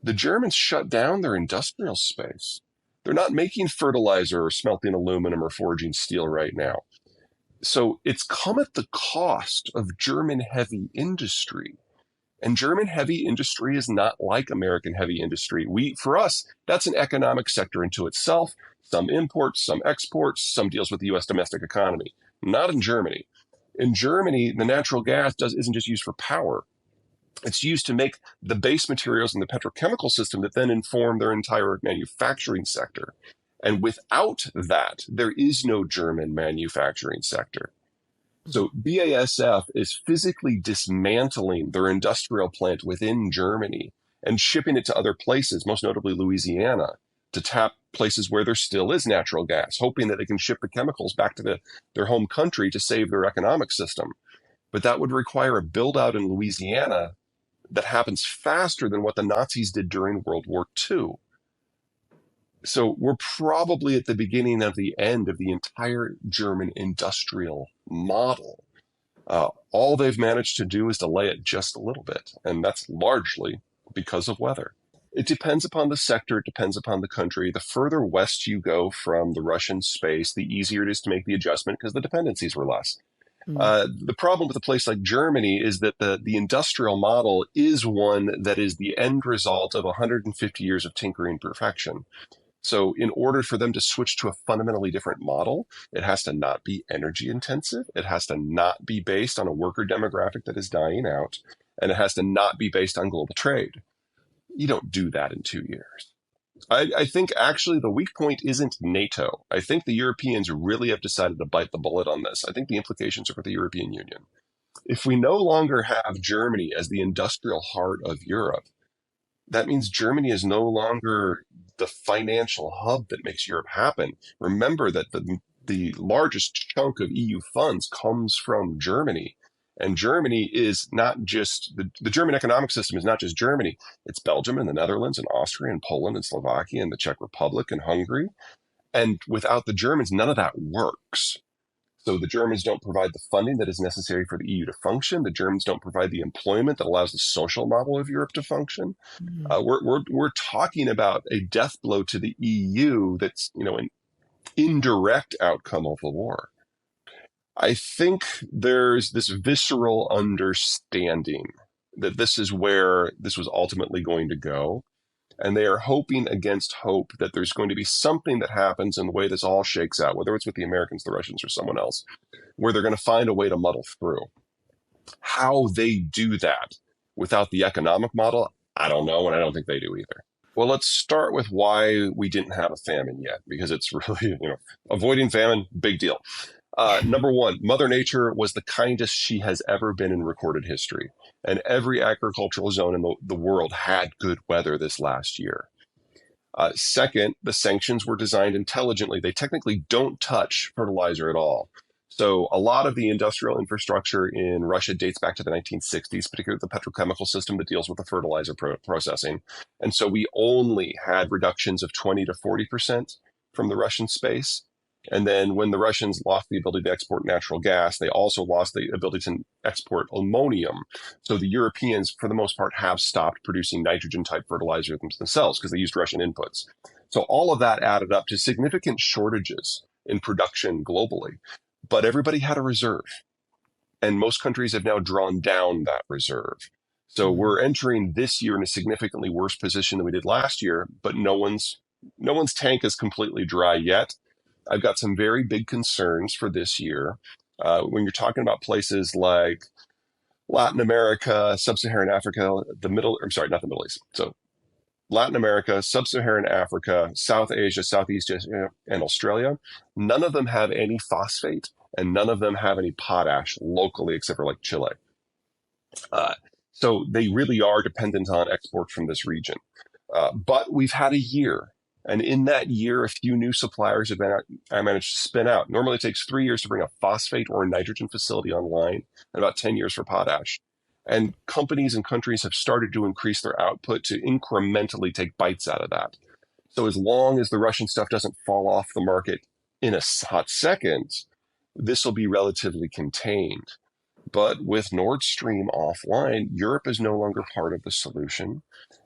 The Germans shut down their industrial space. They're not making fertilizer or smelting aluminum or forging steel right now. So it's come at the cost of German heavy industry. And German heavy industry is not like American heavy industry. For us, that's an economic sector into itself. Some imports, some exports, some deals with the US domestic economy. Not in Germany. In Germany, the natural gas isn't just used for power. It's used to make the base materials in the petrochemical system that then inform their entire manufacturing sector. And without that, there is no German manufacturing sector. So BASF is physically dismantling their industrial plant within Germany and shipping it to other places, most notably Louisiana, to tap places where there still is natural gas, hoping that they can ship the chemicals back to their home country to save their economic system. But that would require a build out in Louisiana that happens faster than what the Nazis did during World War II. So we're probably at the beginning of the end of the entire German industrial model. All they've managed to do is delay it just a little bit, and that's largely because of weather. It depends upon the sector, it depends upon the country. The further west you go from the Russian space, the easier it is to make the adjustment because the dependencies were less. The problem with a place like Germany is that the industrial model is one that is the end result of 150 years of tinkering perfection. So in order for them to switch to a fundamentally different model, it has to not be energy intensive. It has to not be based on a worker demographic that is dying out. And it has to not be based on global trade. You don't do that in 2 years. I think actually the weak point isn't NATO. I think the Europeans really have decided to bite the bullet on this. I think the implications are for the European Union. If we no longer have Germany as the industrial heart of Europe, that means Germany is no longer the financial hub that makes Europe happen. Remember that the largest chunk of EU funds comes from Germany. And Germany is not just, the German economic system is not just Germany. It's Belgium and the Netherlands and Austria and Poland and Slovakia and the Czech Republic and Hungary. And without the Germans, none of that works. So the Germans don't provide the funding that is necessary for the EU to function. The Germans don't provide the employment that allows the social model of Europe to function. We're talking about a death blow to the EU that's an indirect outcome of the war. I think there's this visceral understanding that this is where this was ultimately going to go. And they are hoping against hope that there's going to be something that happens in the way this all shakes out, whether it's with the Americans, the Russians, or someone else, where they're going to find a way to muddle through. How they do that without the economic model, I don't know, and I don't think they do either. Well, let's start with why we didn't have a famine yet, because it's really, avoiding famine, big deal. Number one, Mother Nature was the kindest she has ever been in recorded history. And every agricultural zone in the world had good weather this last year. Second, the sanctions were designed intelligently. They technically don't touch fertilizer at all. So a lot of the industrial infrastructure in Russia dates back to the 1960s, particularly the petrochemical system that deals with the fertilizer processing. And so we only had reductions of 20 to 40% from the Russian space. And then when the Russians lost the ability to export natural gas, they also lost the ability to export ammonium. So the Europeans, for the most part, have stopped producing nitrogen-type fertilizer themselves because they used Russian inputs. So all of that added up to significant shortages in production globally. But everybody had a reserve. And most countries have now drawn down that reserve. So we're entering this year in a significantly worse position than we did last year, but no one's tank is completely dry yet. I've got some very big concerns for this year. When you're talking about places like Latin America, Sub-Saharan Africa, not the Middle East. So Latin America, Sub-Saharan Africa, South Asia, Southeast Asia, and Australia, none of them have any phosphate and none of them have any potash locally except for like Chile. So they really are dependent on export from this region. But we've had a year. And in that year, a few new suppliers have managed to spin out. Normally, it takes 3 years to bring a phosphate or a nitrogen facility online, and about 10 years for potash. And companies and countries have started to increase their output to incrementally take bites out of that. So as long as the Russian stuff doesn't fall off the market in a hot second, this will be relatively contained. But with Nord Stream offline, Europe is no longer part of the solution.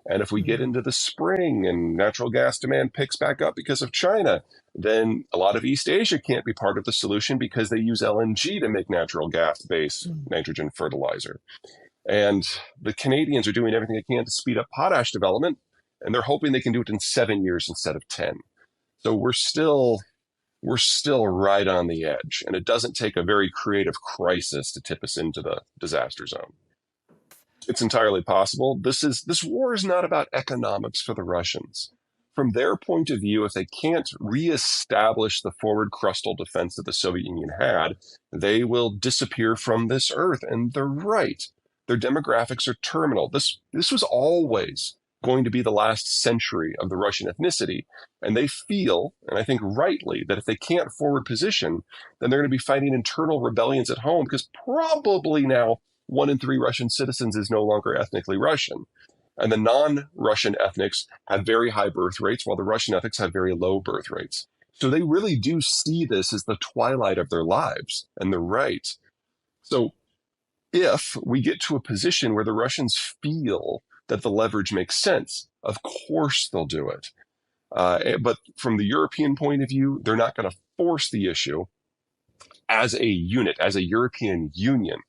And if we get Mm. into the spring and natural gas demand picks back up because of China, then a lot of East Asia can't be part of the solution because they use LNG to make natural gas based Mm. nitrogen fertilizer. And the Canadians are doing everything they can to speed up potash development, and they're hoping they can do it in 7 years instead of 10. So we're still right on the edge, and it doesn't take a very creative crisis to tip us into the disaster zone. It's entirely possible. This war is not about economics for the Russians. From their point of view, if they can't reestablish the forward crustal defense that the Soviet Union had, they will disappear from this earth. And they're right. Their demographics are terminal. This was always going to be the last century of the Russian ethnicity. And they feel, and I think rightly, that if they can't forward position, then they're going to be fighting internal rebellions at home because probably now 1 in 3 Russian citizens is no longer ethnically Russian. And the non Russian ethnics have very high birth rates, while the Russian ethnics have very low birth rates. So they really do see this as the twilight of their lives, and they're right. So if we get to a position where the Russians feel that the leverage makes sense, of course they'll do it. But from the European point of view, they're not going to force the issue as a unit, as a European Union.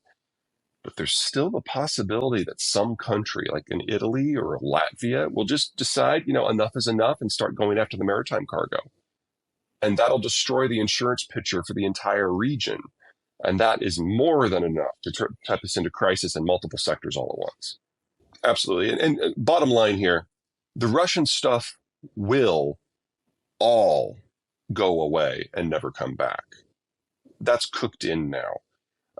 But there's still the possibility that some country, like in Italy or Latvia, will just decide, enough is enough and start going after the maritime cargo. And that'll destroy the insurance picture for the entire region. And that is more than enough to type us into crisis in multiple sectors all at once. Absolutely. And bottom line here, the Russian stuff will all go away and never come back. That's cooked in now.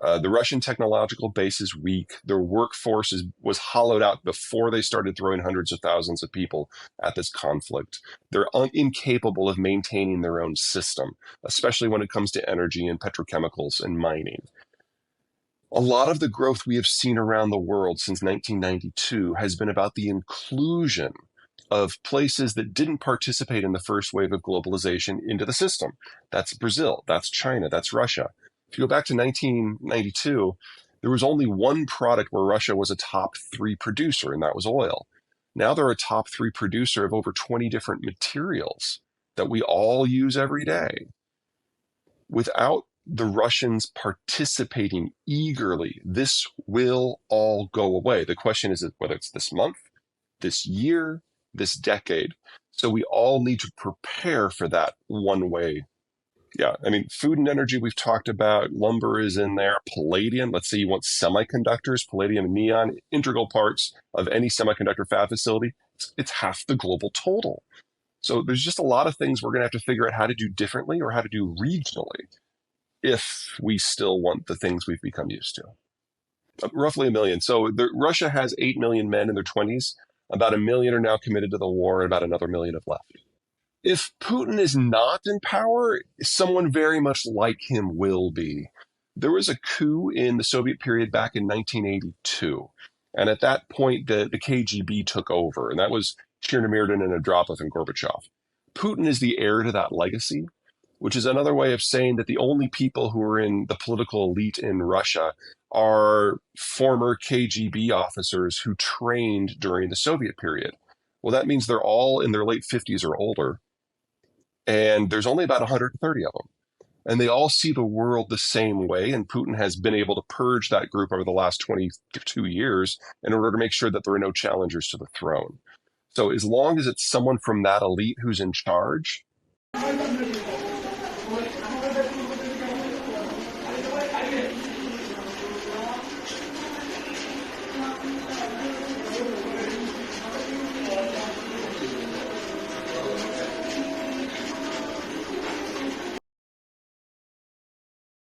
The Russian technological base is weak. Their workforce was hollowed out before they started throwing hundreds of thousands of people at this conflict. They're incapable of maintaining their own system, especially when it comes to energy and petrochemicals and mining. A lot of the growth we have seen around the world since 1992 has been about the inclusion of places that didn't participate in the first wave of globalization into the system. That's Brazil, that's China, that's Russia. If you go back to 1992, there was only one product where Russia was a top 3 producer, and that was oil. Now they're a top 3 producer of over 20 different materials that we all use every day. Without the Russians participating eagerly, this will all go away. The question is whether it's this month, this year, this decade. So we all need to prepare for that one way. Yeah, I mean, food and energy we've talked about, lumber is in there, palladium. Let's say you want semiconductors, palladium and neon, integral parts of any semiconductor fab facility. It's half the global total. So there's just a lot of things we're going to have to figure out how to do differently or how to do regionally if we still want the things we've become used to. Roughly a million. So Russia has 8 million men in their 20s. About a million are now committed to the war, and about another million have left. If Putin is not in power, someone very much like him will be. There was a coup in the Soviet period back in 1982. And at that point, the KGB took over, and that was Chernomyrdin and Andropov and Gorbachev. Putin is the heir to that legacy, which is another way of saying that the only people who are in the political elite in Russia are former KGB officers who trained during the Soviet period. Well, that means they're all in their late 50s or older, and there's only about 130 of them. And they all see the world the same way, and Putin has been able to purge that group over the last 22 years in order to make sure that there are no challengers to the throne. So as long as it's someone from that elite who's in charge,